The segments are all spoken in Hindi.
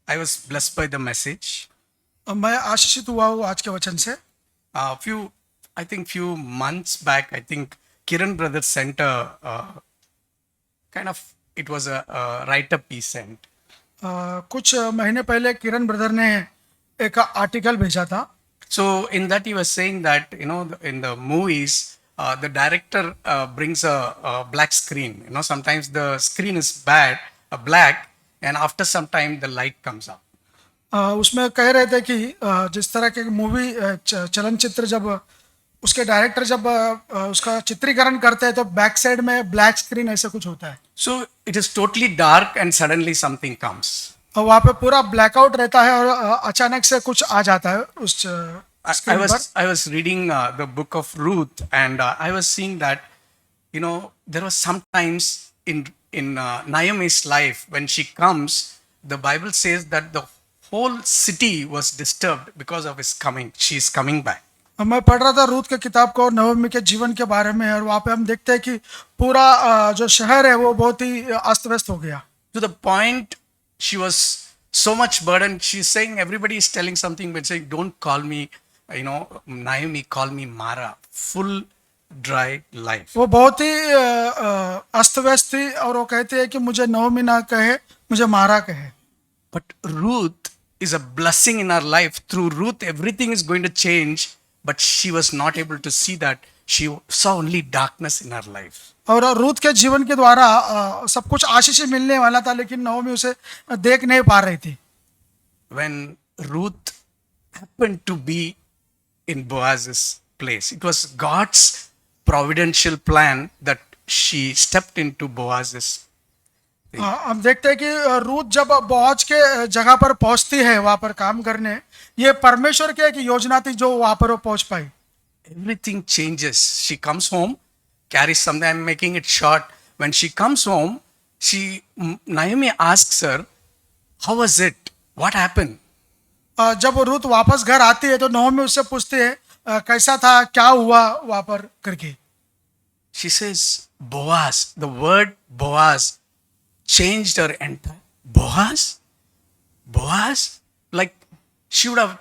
I was blessed by the message. मैं आशीषित हुआ हूँ आज के वचन से। Few months back, I think Kiran brother sent it was a write-up he sent. कुछ महीने पहले किरण ब्रदर ने एक आर्टिकल भेजा था। So in that he was saying that, in the movies, the director brings a black screen. Sometimes the screen is black, and after some time the light comes up. उसमें कह रहे थे कि जिस तरह के मूवी चलनचित्र जब उसके डायरेक्टर जब उसका चित्रीकरण करते हैं तो बैक साइड में ब्लैक स्क्रीन ऐसा कुछ होता है। So it is totally dark and suddenly something comes. और वहाँ पे पूरा ब्लैकआउट रहता है और अचानक से कुछ आ जाता है उस स्क्रीन पर। I was reading the book of Ruth, and I was seeing that, there was sometimes in Naomi's life when she comes, the Bible says that the whole city was disturbed because of his coming. She is coming back. मैं पढ़ रहा था रूथ के किताब को और नवमी के जीवन के बारे में, और वहाँ पे हम देखते हैं कि पूरा जो शहर है वो बहुत ही अस्त व्यस्त हो गया। To the point, she was so much burdened. She's saying, everybody is telling something, but saying, don't call me, Naomi, call me Mara. Full dry life. वो बहुत ही अस्त व्यस्त थी और वो कहते हैं कि मुझे नवमी ना कहे, मुझे मारा कहे। But Ruth is a blessing in our life. Through Ruth, everything is going to change. But she was not able to see that. She saw only darkness in her life. और रूथ के जीवन के द्वारा सब कुछ आशीष मिलने वाला था, लेकिन नवमी उसे देख नहीं पा रही थी। When Ruth happened to be in Boaz's place, it was God's providential plan that she stepped into Boaz's. हम देखते हैं कि रूथ जब बोआज के जगह पर पहुंचती है वहां पर काम करने, ये परमेश्वर की एक योजना थी जो वहां पर वो पहुंच पाई। Everything changes. She comes home, carries something. I'm making it short. When she comes home, Naomi asks her, "How was it? What happened?" जब रूथ वापस घर आती है तो नवमी उससे पूछती है कैसा था, क्या हुआ वहां पर करके। She says, Boaz. The word Boaz changed her entire. Boaz? Like she would have,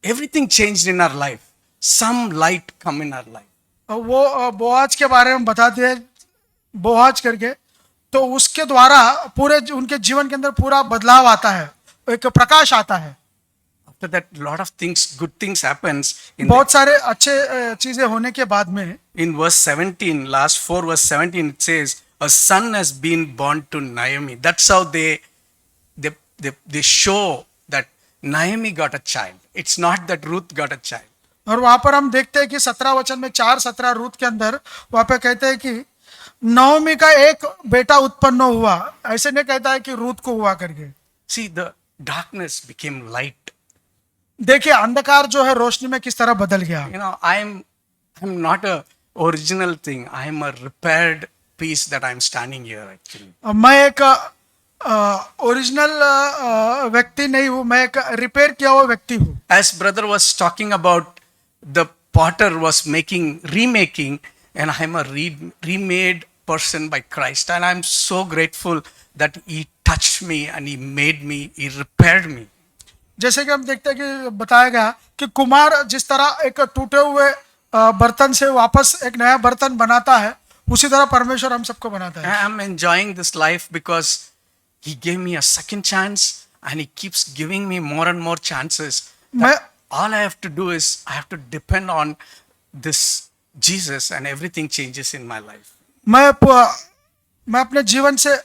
everything changed in her life. Some light come in her life. वो बोआज के बारे में बताते हैं, बोआज करके, तो उसके द्वारा पूरे उनके जीवन के अंदर पूरा बदलाव आता है, एक प्रकाश आता है। After that, lot of things, good things happens. बहुत सारे अच्छे चीजें होने के बाद में In verse 17, last 4 verse 17, it says, a son has been born to Naomi. That's how they show that Naomi got a child. It's not that Ruth got a child. और वहां पर हम देखते हैं कि 17 वचन में 4:17 रूथ के अंदर वहां पे कहते हैं कि नवमी का एक बेटा उत्पन्न हुआ, ऐसे नहीं कहता है कि रूथ को हुआ करके। See, the darkness became light. देखिए अंधकार जो है रोशनी में किस तरह बदल गया। I'm not a original thing. I am a repaired piece that I'm standing here actually. मैं एक ओरिजिनल व्यक्ति नहीं हूँ, मैं एक रिपेयर किया हुआ व्यक्ति हूँ। As brother was talking about, the potter was remaking, and I'm a remade person by Christ, and I'm so grateful that he touched me and he made me, he repaired me. जैसे कि हम देखते हैं कि बताया गया कि कुमार जिस तरह एक टूटे हुए बर्तन से वापस एक नया बर्तन बनाता है, उसी तरह परमेश्वर हम सबको बनाता है। I'm enjoying this life because he gave me a second chance and he keeps giving me more and more chances. All I have to do is I have to depend on this Jesus and everything changes in my life. मैं अपने जीवन से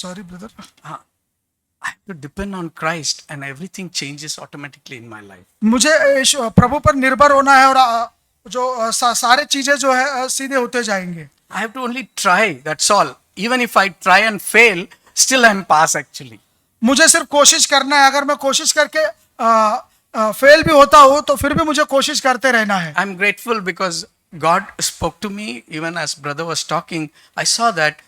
sorry brother, I have to depend on Christ and everything changes automatically in my life. मुझे प्रभु पर निर्भर होना है और जो सारे चीजें जो है सीधे होते जाएंगे। I have to only try, that's all. Even if I try and fail, still I'm pass actually. मुझे सिर्फ कोशिश करना है, अगर मैं कोशिश करके फेल भी होता हूँ तो फिर भी मुझे कोशिश करते रहना है। I'm grateful because God spoke to me even as brother was talking. I saw that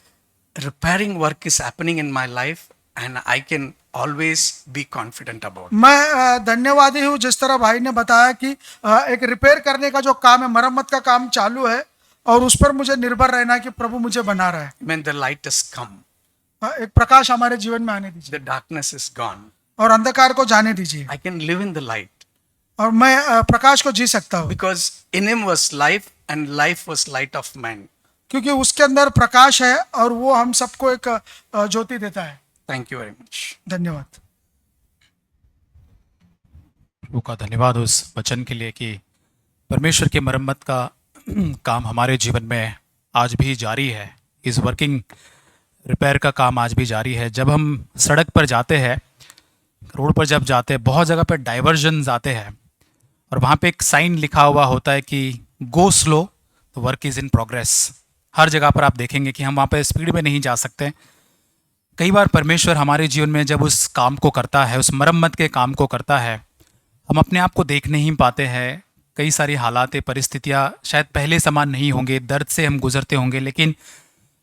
repairing work is happening in my life and I can always be confident about it. मैं धन्यवादी हूँ जिस तरह भाई ने बताया कि एक रिपेयर करने का जो काम है, मरम्मत का काम चालू है और उस पर मुझे निर्भर रहना है कि प्रभु मुझे बना रहा है। When the light has come. एक प्रकाश हमारे जीवन में आने दीजिए The darkness is gone. और अंधकार को जाने दीजिए, I can live in the light और मैं प्रकाश को जी सकता हूँ, because in him was life and life was light of man. क्योंकि उसके अंदर प्रकाश है और वो हम सबको एक ज्योति देता है। Thank you very much. धन्यवाद। प्रभु का धन्यवाद उस वचन के लिए कि परमेश्वर की मरम्मत का काम हमारे जीवन में आज भी जारी है। इस वर्किंग रिपेयर का काम आज भी जारी है। जब हम सड़क पर जाते हैं, रोड पर जब जाते हैं, बहुत जगह पर डाइवर्जन्स आते हैं और वहाँ पे एक साइन लिखा हुआ होता है कि go slow, the work is in progress. हर जगह पर आप देखेंगे कि हम वहाँ पे स्पीड में नहीं जा सकते। कई बार परमेश्वर हमारे जीवन में जब उस काम को करता है, उस मरम्मत के काम को करता है, हम अपने आप को देख नहीं पाते हैं। कई सारी हालातें, परिस्थितियाँ शायद पहले समान नहीं होंगे, दर्द से हम गुजरते होंगे, लेकिन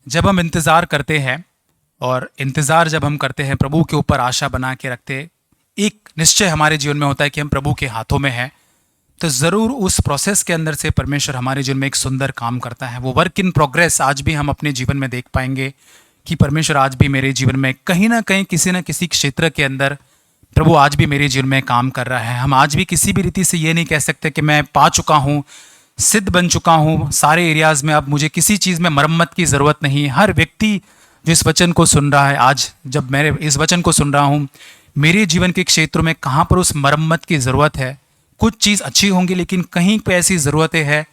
जब हम इंतज़ार करते हैं और इंतज़ार जब हम करते हैं, प्रभु के ऊपर आशा बना के रखते, एक निश्चय हमारे जीवन में होता है कि हम प्रभु के हाथों में हैं, तो ज़रूर उस प्रोसेस के अंदर से परमेश्वर हमारे जीवन में एक सुंदर काम करता है। वो वर्क इन प्रोग्रेस आज भी हम अपने जीवन में देख पाएंगे कि परमेश्वर आज भी मेरे जीवन में कहीं ना कहीं, किसी न किसी क्षेत्र के अंदर प्रभु आज भी मेरे जीवन में काम कर रहा है। हम आज भी किसी भी रीति से ये नहीं कह सकते कि मैं पा चुका हूँ, सिद्ध बन चुका हूँ सारे एरियाज़ में, अब मुझे किसी चीज़ में मरम्मत की ज़रूरत नहीं। हर व्यक्ति जो इस वचन को सुन रहा है, आज जब मैं इस वचन को सुन रहा हूँ, मेरे जीवन के क्षेत्रों में कहाँ पर उस मरम्मत की ज़रूरत है। कुछ चीज़ अच्छी होंगी, लेकिन कहीं पे ऐसी ज़रूरतें हैं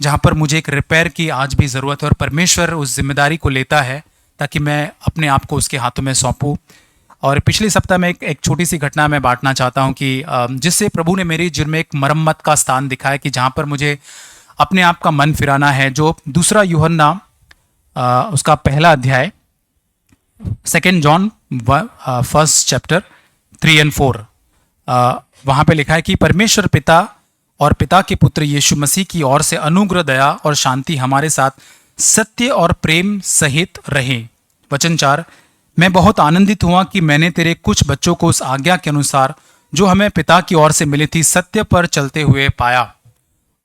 जहाँ पर मुझे एक रिपेयर की आज भी ज़रूरत है, और परमेश्वर उस जिम्मेदारी को लेता है ताकि मैं अपने आप को उसके हाथों में सौंपूँ। और पिछले सप्ताह में एक छोटी सी घटना मैं बांटना चाहता हूँ कि जिससे प्रभु ने मेरे जीवन में एक मरम्मत का स्थान दिखाया कि जहाँ पर मुझे अपने आप का मन फिराना है। जो दूसरा यूहन्ना उसका पहला अध्याय, 2 जॉन 1 चैप्टर 3 और 4, वहाँ पे लिखा है कि परमेश्वर पिता और पिता के पुत्र यीशु मसीह की ओर से अनुग्रह, दया और शांति हमारे साथ सत्य और प्रेम सहित रहे। वचन 4, मैं बहुत आनंदित हुआ कि मैंने तेरे कुछ बच्चों को उस आज्ञा के अनुसार जो हमें पिता की ओर से मिली थी सत्य पर चलते हुए पाया।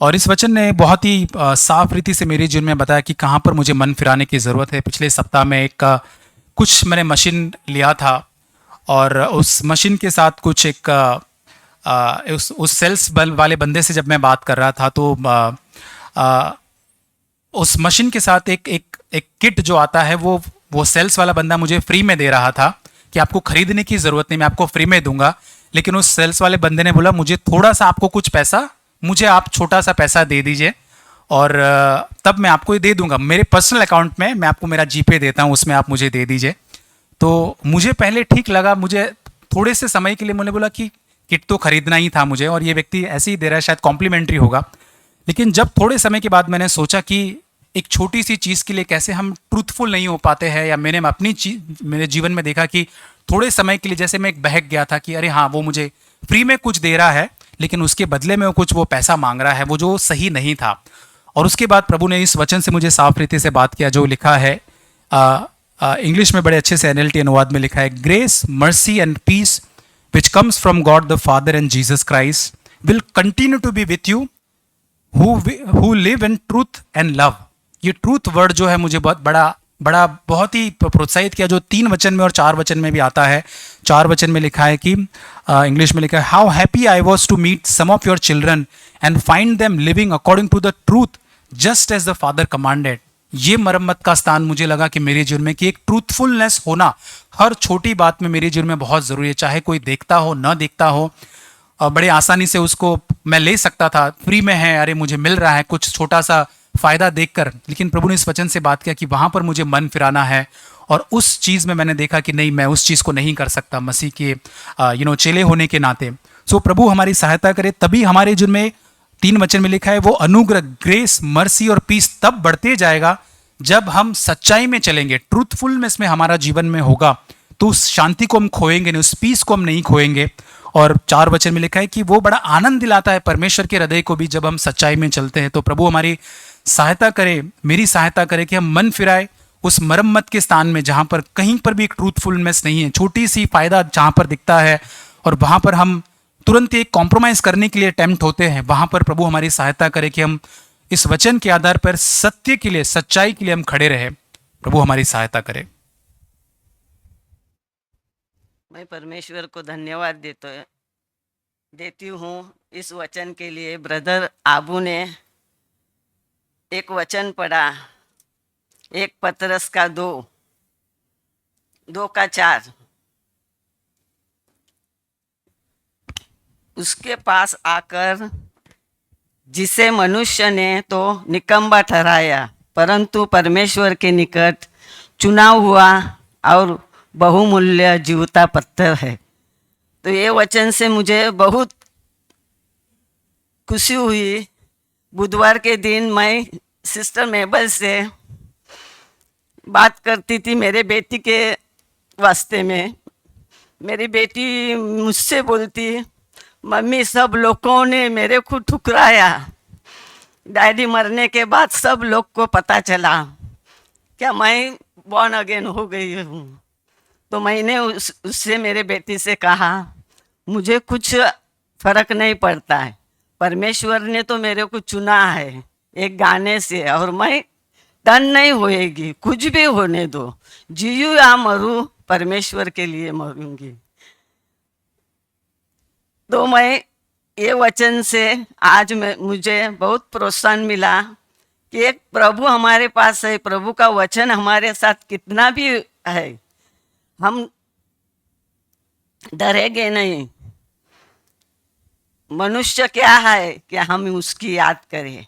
और इस वचन ने बहुत ही साफ रीति से मेरे जीवन में बताया कि कहाँ पर मुझे मन फिराने की ज़रूरत है। पिछले सप्ताह में कुछ मैंने मशीन लिया था और उस मशीन के साथ कुछ उस सेल्स वाले बंदे से जब मैं बात कर रहा था तो उस मशीन के साथ एक किट जो आता है वो सेल्स वाला बंदा मुझे फ्री में दे रहा था कि आपको खरीदने की ज़रूरत नहीं, मैं आपको फ्री में दूंगा। लेकिन उस सेल्स वाले बंदे ने बोला मुझे थोड़ा सा, आपको कुछ पैसा, मुझे आप छोटा सा पैसा दे दीजिए और तब मैं आपको ये दे दूंगा मेरे पर्सनल अकाउंट में, मैं आपको मेरा जीपे देता हूँ, उसमें आप मुझे दे दीजिए। तो मुझे पहले ठीक लगा, मुझे थोड़े से समय के लिए मैंने बोला कि किट तो खरीदना ही था मुझे और ये व्यक्ति ऐसे ही दे रहा है, शायद कॉम्प्लीमेंट्री होगा। लेकिन जब थोड़े समय के बाद मैंने सोचा कि एक छोटी सी चीज़ के लिए कैसे हम ट्रूथफुल नहीं हो पाते हैं, या मैंने मेरे जीवन में देखा कि थोड़े समय के लिए जैसे मैं एक बहक गया था कि अरे हाँ, वो मुझे फ्री में कुछ दे रहा है लेकिन उसके बदले में वो पैसा मांग रहा है, वो जो सही नहीं था। और उसके बाद प्रभु ने इस वचन से मुझे साफ रीति से बात किया जो लिखा है इंग्लिश में बड़े अच्छे से NLT अनुवाद में लिखा है, grace, mercy and peace which comes from God the Father and Jesus Christ will continue to be with you who live in truth and love। ये ट्रूथ वर्ड जो है मुझे बहुत ही प्रोत्साहित किया, जो 3 वचन में और 4 वचन में भी आता है। 4 वचन में लिखा है कि इंग्लिश में लिखा है, how happy I was to meet some of your children and find them living according to the truth just as the father commanded. ये मरम्मत का स्थान मुझे लगा कि मेरे जीवन में कि एक ट्रूथफुलनेस होना हर छोटी बात में मेरे जीवन में बहुत ज़रूरी है, चाहे कोई देखता हो ना देखता हो। बड़े आसानी से उसको मैं ले सकता था, फ्री में है, अरे मुझे मिल रहा है कुछ छोटा सा फ़ायदा देखकर। लेकिन प्रभु ने इस वचन से बात किया कि वहाँ पर मुझे मन फिराना है, और उस चीज़ में मैंने देखा कि नहीं, मैं उस चीज़ को नहीं कर सकता मसीह के चेले होने के नाते। सो प्रभु हमारी सहायता करे, तभी हमारे जीवन में 3 वचन में लिखा है वो अनुग्रह, ग्रेस, मर्सी और पीस तब बढ़ते जाएगा जब हम सच्चाई में चलेंगे, ट्रूथफुलनेस में हमारा जीवन में होगा, तो उस शांति को हम खोएंगे नहीं, उस पीस को हम नहीं खोएंगे। और 4 वचन में लिखा है कि वो बड़ा आनंद दिलाता है परमेश्वर के हृदय को भी जब हम सच्चाई में चलते हैं। तो प्रभु हमारी सहायता करे, मेरी सहायता करे कि हम मन फिराए उस मरम्मत के स्थान में जहाँ पर कहीं पर भी एक ट्रूथफुलनेस नहीं है, छोटी सी फायदा जहाँ पर दिखता है और वहाँ पर हम तुरंत एक कॉम्प्रोमाइज़ करने के लिए अटेम्प्ट होते हैं, वहाँ पर प्रभु हमारी सहायता करे कि हम इस वचन के आधार पर सत्य के लिए, सच्चाई के लिए हम खड़े रहे। प्रभु हमारी सहायता करे। मैं परमेश्वर को धन्यवाद देती हूँ इस वचन के लिए। ब्रदर आबू ने एक वचन पढ़ा, 1 पतरस का 2 का 4। उसके पास आकर जिसे मनुष्य ने तो निकम्मा ठहराया, परंतु परमेश्वर के निकट चुना हुआ और बहुमूल्य जीवता पत्थर है। तो ये वचन से मुझे बहुत खुशी हुई। बुधवार के दिन मैं सिस्टर मेबल से बात करती थी मेरे बेटी के वास्ते में। मेरी बेटी मुझसे बोलती, मम्मी सब लोगों ने मेरे को ठुकराया, डैडी मरने के बाद सब लोग को पता चला क्या मैं बॉर्न अगेन हो गई हूँ। तो मैंने उससे मेरे बेटी से कहा, मुझे कुछ फर्क नहीं पड़ता है, परमेश्वर ने तो मेरे को चुना है एक गाने से, और मैं टर्न नहीं होएगी, कुछ भी होने दो, जीऊँ या मरूँ परमेश्वर के लिए मरूंगी। तो मैं ये वचन से आज मुझे बहुत प्रोत्साहन मिला कि एक प्रभु हमारे पास है, प्रभु का वचन हमारे साथ कितना भी है, हम डरेंगे नहीं। मनुष्य क्या है कि हम उसकी याद करें,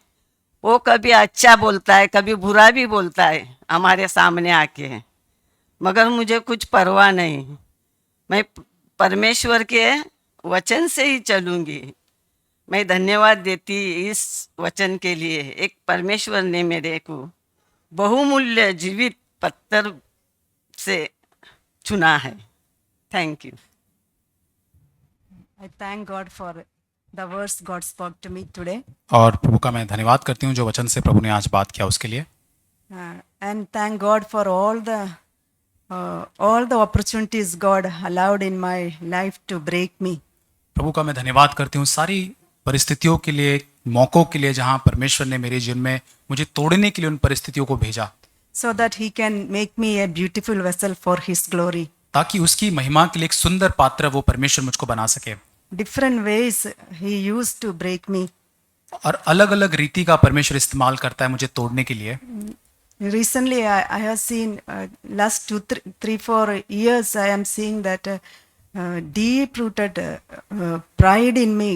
वो कभी अच्छा बोलता है कभी बुरा भी बोलता है हमारे सामने आके, मगर मुझे कुछ परवाह नहीं, मैं परमेश्वर के वचन से ही चलूंगी। मैं धन्यवाद देती इस वचन के लिए। एक परमेश्वर ने मेरे को बहुमूल्य जीवित पत्थर से चुना है। Thank you. I thank God for the words God spoke to me today. और प्रभु का मैं धन्यवाद करती हूँ जो वचन से प्रभु ने आज बात किया उसके लिए। And thank God for all the opportunities God allowed in my life to break me. प्रभु का मैं धन्यवाद करती हूँ सारी परिस्थितियों के लिए, मौक़ों के लिए जहाँ परमेश्वर ने मेरे जीवन में मुझे तोड़ने के लिए उन परिस्थितियों को भेजा, So that He can make me a beautiful vessel for His glory. ताकि उसकी महिमा के लिए एक सुंदर पात्र वो परमेश्वर मुझको बना सके। Different ways He used to break me. और अलग अलग रीति का परमेश्वर इस्तेमाल करता है मुझे तोड़ने के लिए। Recently, I have seen last 3-4 years, I am seeing that deep-rooted pride in me,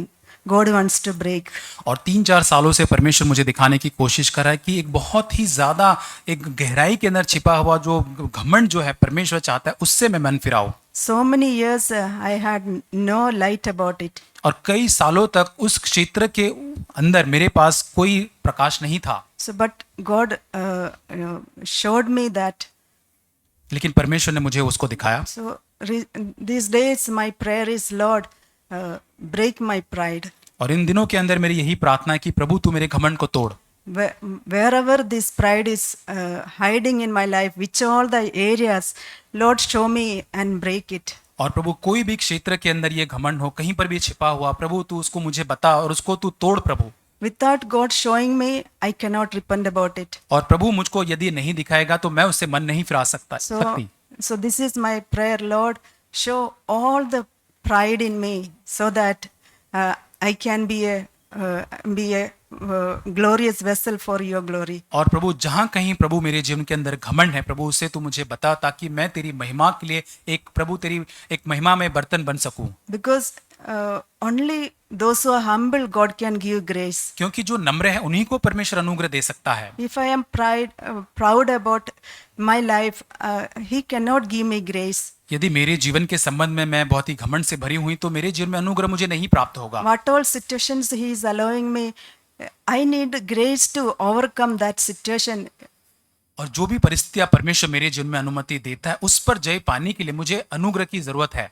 God wants to break. और 3-4 सालों से परमेश्वर मुझे दिखाने की कोशिश कर रहा है कि एक बहुत ही ज़्यादा एक गहराई के अंदर छिपा हुआ जो घमंड जो है परमेश्वर चाहता है उससे मैं मन फिराऊं। So many years I had no light about it. और कई सालों तक उस क्षेत्र के अंदर मेरे पास कोई प्रकाश नहीं था। So, but God showed me that. लेकिन परमेश्वर ने मुझे उसको दिखाया। So these days my prayer is, Lord, break my pride. और इन दिनों के अंदर मेरी यही प्रार्थना है कि प्रभु तू मेरे घमंड को तोड़। Wherever this pride is hiding in my life, which all the areas, Lord, show me and break it. और प्रभु कोई भी क्षेत्र के अंदर ये घमंड हो, कहीं पर भी छिपा हुआ, प्रभु तू उसको मुझे बता और उसको तू तोड़ प्रभु। Without God showing me, I cannot repent about it. और प्रभु मुझको यदि नहीं दिखाएगा तो मैं उससे मन नहीं फिरा सकती। So this is my prayer, Lord, show all the pride in me so that I can be a glorious vessel for your glory. और प्रभु जहाँ कहीं प्रभु मेरे जीवन के अंदर घमंड है प्रभु उसे तू मुझे बता ताकि मैं तेरी महिमा के लिए एक प्रभु तेरी एक महिमा में बर्तन बन सकूं। Because only those who are humble, God can give grace. क्योंकि जो नम्र है उन्हीं को परमेश्वर अनुग्रह दे सकता है। If I am proud about my life, He cannot give me grace. यदि मेरे जीवन के संबंध में मैं बहुत ही घमंड से भरी हुई तो मेरे जीवन में अनुग्रह मुझे नहीं प्राप्त होगा। What all situations He is allowing me, I need grace to overcome that situation. और जो भी परिस्थितियां परमेश्वर मेरे जीवन में अनुमति देता है उस पर जय पाने के लिए मुझे अनुग्रह की जरूरत है।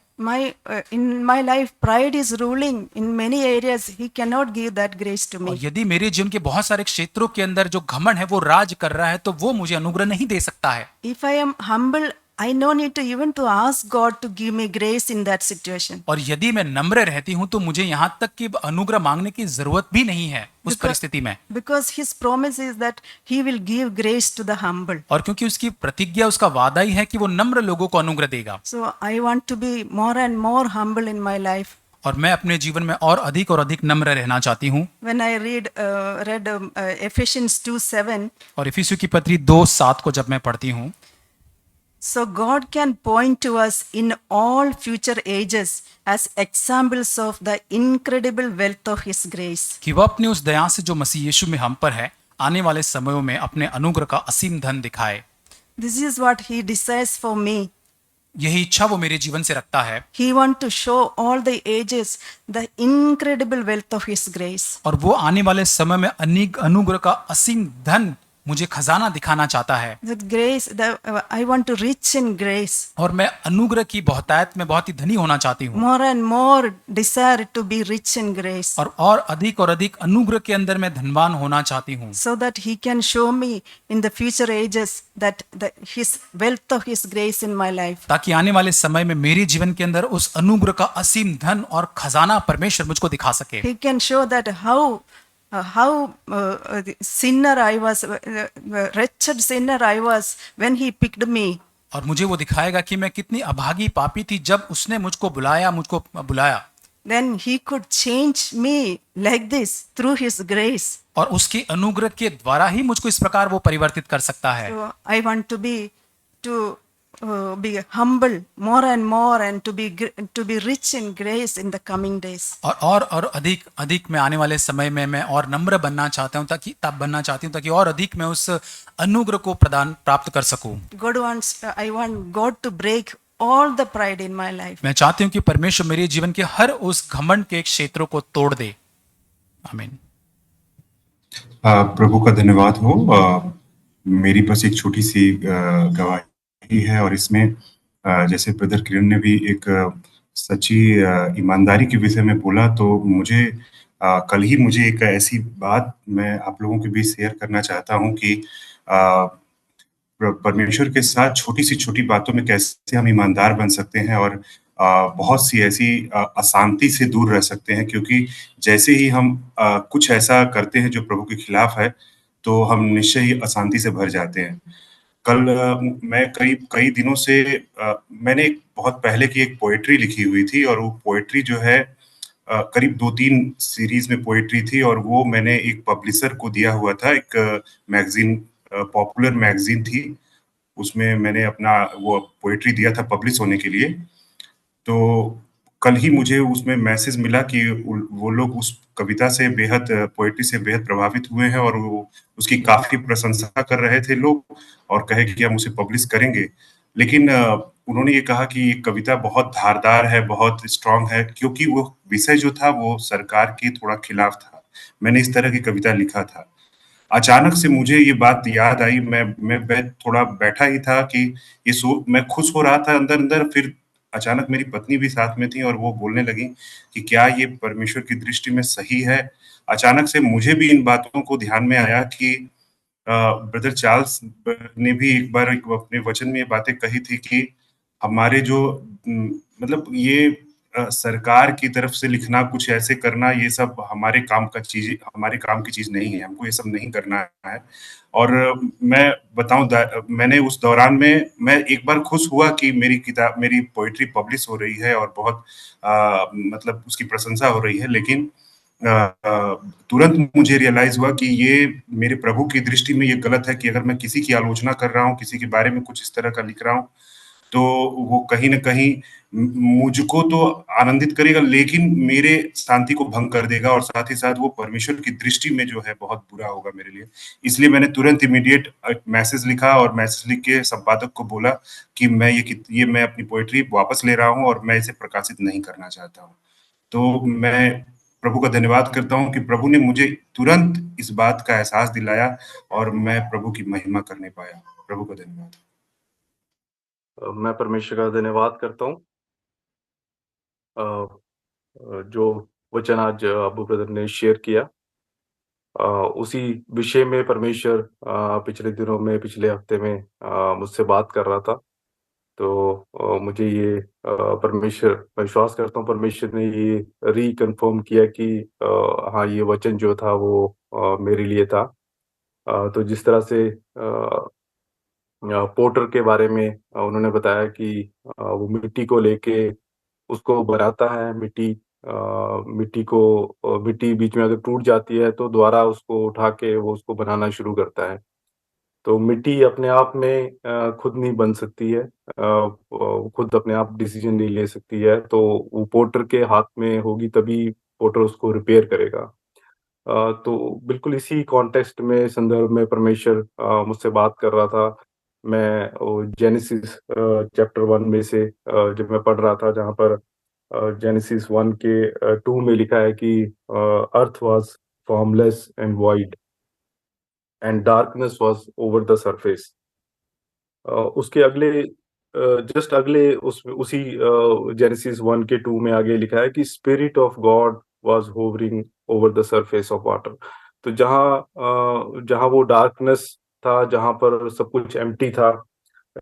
In my life, pride is ruling in many areas. He cannot give that grace to और me. यदि मेरे जीवन के बहुत सारे क्षेत्रों के अंदर जो घमंड है वो राज कर रहा है तो वो मुझे अनुग्रह नहीं दे सकता है। If I am humble I no need to even to ask God to give me grace in that situation. और यदि मैं नम्र रहती हूं तो मुझे यहां तक कि अनुग्रह मांगने की जरूरत भी नहीं है उस परिस्थिति में। Because his promise is that he will give grace to the humble. और क्योंकि उसकी प्रतिज्ञा, उसका वादा ही है कि वो नम्र लोगों को अनुग्रह देगा। So I want to be more and more humble in my life. और मैं अपने जीवन में और अधिक नम्र रहना चाहती हूँ। When I read Ephesians 2:7, और इफिसियों की पत्री 2:7 को जब मैं पढ़ती हूँ, so God can point to us in all future ages as examples of the incredible wealth of his grace. कि वह अपनी उस दया से जो मसीह यीशु में हम पर है, आने वाले समयों में अपने अनुग्रह का असीम धन दिखाए। This is what he desires for me. यही इच्छा वो मेरे जीवन से रखता है। He wants to show all the ages the incredible wealth of his grace. और वो आने वाले समय में अनेक अनुग्रह का असीम धन, मुझे खजाना दिखाना चाहता है। The grace, I want to rich in grace. और मैं अनुग्रह की बहुतायत में बहुत ही धनी होना चाहती हूँ। More and more desire to be rich in grace. और अधिक अनुग्रह के अंदर मैं धनवान होना चाहती हूँ। So that he can show me in the future ages that his wealth of his grace in my life. ताकि आने वाले समय में मेरे जीवन के अंदर उस अनुग्रह का असीम धन और खजाना परमेश्वर मुझको दिखा सके। He can show that how sinner I was, wretched sinner I was when he picked me. और मुझे वो दिखाएगा कि मैं कितनी अभागी पापी थी जब उसने मुझको बुलाया। Then he could change me like this through his grace. और उसके अनुग्रह के द्वारा ही मुझको इस प्रकार वो परिवर्तित कर सकता है। So I want to be humble more and more and to be rich in grace in the coming days. और अधिक मैं आने वाले समय में मैं और नम्र बनना चाहता हूँ, ताकि और अधिक मैं उस अनुग्रह को प्राप्त कर सकूं। I want God to break all the pride in my life. मैं चाहती हूँ कि परमेश्वर मेरे जीवन के हर उस घमंड के क्षेत्रों को तोड़ दे। आमीन। प्रभु का धन्यवाद हो। मेरी बस एक छोटी सी गवाही है और इसमें जैसे ब्रदर किरण ने भी एक सच्ची ईमानदारी के विषय में बोला, तो मुझे कल ही मुझे एक ऐसी बात मैं आप लोगों के बीच शेयर करना चाहता हूं कि परमेश्वर के साथ छोटी बातों में कैसे हम ईमानदार बन सकते हैं और बहुत सी ऐसी अशांति से दूर रह सकते हैं, क्योंकि जैसे ही हम कुछ ऐसा करते हैं जो प्रभु के खिलाफ है, तो हम निश्चय ही अशांति से भर जाते हैं। कल मैं कई दिनों से मैंने एक बहुत पहले की एक पोएट्री लिखी हुई थी और वो पोएट्री जो है करीब 2-3 सीरीज में पोएट्री थी और वो मैंने एक पब्लिशर को दिया हुआ था। एक मैगजीन, पॉपुलर मैगजीन थी, उसमें मैंने अपना वो पोएट्री दिया था पब्लिश होने के लिए। तो कल ही मुझे उसमें मैसेज मिला कि वो लोग उस कविता से पोएट्री से बेहद प्रभावित हुए हैं और वो उसकी काफी प्रशंसा कर रहे थे लोग और कहे कि हम उसे पब्लिश करेंगे। लेकिन उन्होंने ये कहा कि ये कविता बहुत धारदार है, बहुत स्ट्रांग है, क्योंकि वो विषय जो था वो सरकार के थोड़ा खिलाफ था। मैंने इस तरह की कविता लिखा था। अचानक से मुझे ये बात याद आई। मैं थोड़ा बैठा ही था कि मैं खुश हो रहा था अंदर, फिर अचानक मेरी पत्नी भी साथ में थी और वो बोलने लगी कि क्या ये परमेश्वर की दृष्टि में सही है। अचानक से मुझे भी इन बातों को ध्यान में आया कि ब्रदर चार्ल्स ने भी एक बार अपने वचन में ये बातें कही थी कि हमारे जो मतलब ये सरकार की तरफ से लिखना, कुछ ऐसे करना, ये सब हमारे काम की चीज नहीं है, हमको ये सब नहीं करना है। और मैं बताऊं, मैंने उस दौरान में मैं एक बार खुश हुआ कि मेरी पोएट्री पब्लिश हो रही है और बहुत मतलब उसकी प्रशंसा हो रही है, लेकिन तुरंत मुझे रियलाइज हुआ कि ये मेरे प्रभु की दृष्टि में ये गलत है कि अगर मैं किसी की आलोचना कर रहा हूँ, किसी के बारे में कुछ इस तरह का लिख रहा हूँ, तो वो कहीं न कहीं मुझको तो आनंदित करेगा, लेकिन मेरे शांति को भंग कर देगा और साथ ही साथ वो परमेश्वर की दृष्टि में जो है बहुत बुरा होगा मेरे लिए। इसलिए मैंने तुरंत इमीडिएट मैसेज लिखा और मैसेज लिख के संपादक को बोला कि मैं अपनी पोएट्री वापस ले रहा हूँ और मैं इसे प्रकाशित नहीं करना चाहता हूँ। तो मैं प्रभु का धन्यवाद करता हूँ कि प्रभु ने मुझे तुरंत इस बात का एहसास दिलाया और मैं प्रभु की महिमा करने पाया। प्रभु का धन्यवाद। मैं परमेश्वर का धन्यवाद करता हूँ। जो वचन आज अबू ब्रदर ने शेयर किया, उसी विषय में परमेश्वर पिछले हफ्ते में मुझसे बात कर रहा था तो मुझे ये परमेश्वर मैं विश्वास करता हूँ परमेश्वर ने ये रिकन्फर्म किया कि हाँ, ये वचन जो था वो मेरे लिए था। तो जिस तरह से पोर्टर के बारे में उन्होंने बताया कि वो मिट्टी को लेके उसको बनाता है, मिट्टी बीच में अगर टूट जाती है तो दोबारा उसको उठा के वो उसको बनाना शुरू करता है। तो मिट्टी अपने आप में खुद नहीं बन सकती है, खुद अपने आप डिसीजन नहीं ले सकती है, तो वो पोर्टर के हाथ में होगी तभी पोर्टर उसको रिपेयर करेगा। तो बिल्कुल इसी कॉन्टेक्स्ट में संदर्भ में परमेश्वर मुझसे बात कर रहा था। मैं वो जेनेसिस चैप्टर 1 में से जब मैं पढ़ रहा था जहाँ पर जेनेसिस 1 के 2 में लिखा है कि earth was formless and void and darkness was over the surface. उसके अगले जस्ट अगले उसी जेनेसिस 1 के 2 में आगे लिखा है कि spirit of God was hovering over the surface of water. तो जहाँ वो डार्कनेस था, जहाँ पर सब कुछ एम्प्टी था,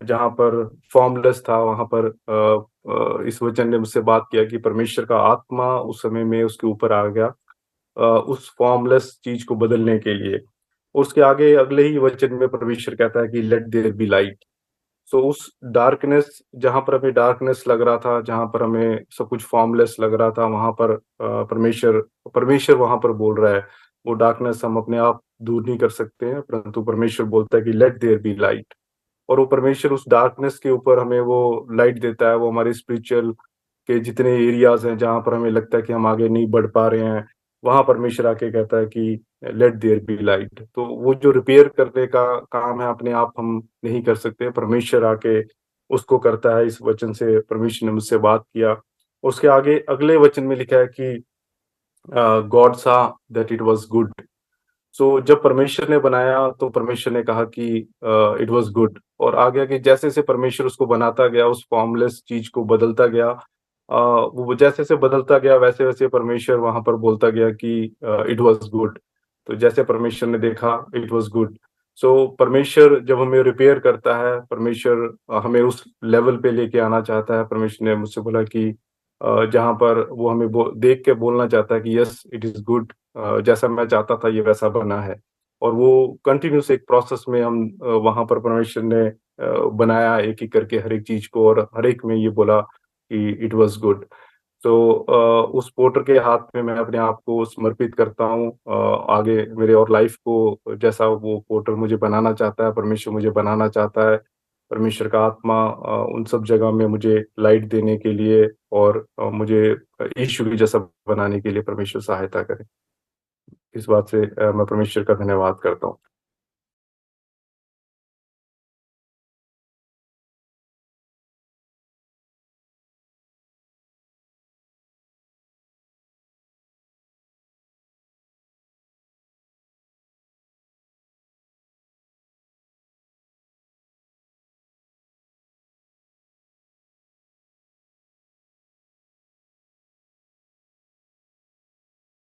जहाँ पर फॉर्मलेस था, वहाँ पर इस वचन ने मुझसे बात किया कि परमेश्वर का आत्मा उस समय में उसके ऊपर आ गया, उस फॉर्मलेस चीज को बदलने के लिए। उसके आगे अगले ही वचन में परमेश्वर कहता है कि लेट देयर बी लाइट। सो उस डार्कनेस, जहाँ पर हमें डार्कनेस लग रहा था, जहाँ पर हमें सब कुछ फॉर्मलेस लग रहा था, वहाँ पर परमेश्वर परमेश्वर वहाँ पर बोल रहा है। वो डार्कनेस हम अपने आप दूर नहीं कर सकते हैं, परंतु परमेश्वर बोलता है कि लेट देयर बी लाइट। और वो परमेश्वर उस डार्कनेस के ऊपर हमें वो लाइट देता है। वो हमारे स्पिरिचुअल के जितने एरियाज हैं जहाँ पर हमें लगता है कि हम आगे नहीं बढ़ पा रहे हैं, वहाँ परमेश्वर आके कहता है कि लेट देयर बी लाइट। तो वो जो रिपेयर करने का काम है अपने आप हम नहीं कर सकते, परमेश्वर आके उसको करता है। इस वचन से परमेश्वर ने मुझसे बात किया। उसके आगे अगले वचन में लिखा है कि गॉड सा दैट इट वाज गुड। सो जब परमेश्वर ने बनाया तो परमेश्वर ने कहा कि इट वाज गुड। और आगे आगे जैसे जैसे परमेश्वर उसको बनाता गया, उस फॉर्मलेस चीज को बदलता गया, वो जैसे जैसे बदलता गया वैसे वैसे परमेश्वर वहां पर बोलता गया कि इट वाज गुड। तो जैसे परमेश्वर ने देखा इट वाज गुड। सो परमेश्वर जब हमें रिपेयर करता है, परमेश्वर हमें उस लेवल पे लेके आना चाहता है। परमेश्वर ने मुझसे बोला कि जहाँ पर वो हमें देख के बोलना चाहता है कि यस इट इज गुड, जैसा मैं चाहता था ये वैसा बना है। और वो कंटिन्यूस एक प्रोसेस में हम वहां पर परमेश्वर ने बनाया एक एक करके हर एक चीज को, और हर एक में ये बोला कि इट वाज गुड। तो उस पोर्टर के हाथ में मैं अपने आप को समर्पित करता हूँ, आगे मेरे और लाइफ को जैसा वो पोर्टर मुझे बनाना चाहता है, परमेश्वर मुझे बनाना चाहता है। परमेश्वर का आत्मा उन सब जगह में मुझे लाइट देने के लिए और मुझे यीशु के जैसा बनाने के लिए परमेश्वर सहायता करे। इस बात से मैं परमेश्वर का धन्यवाद करता हूँ।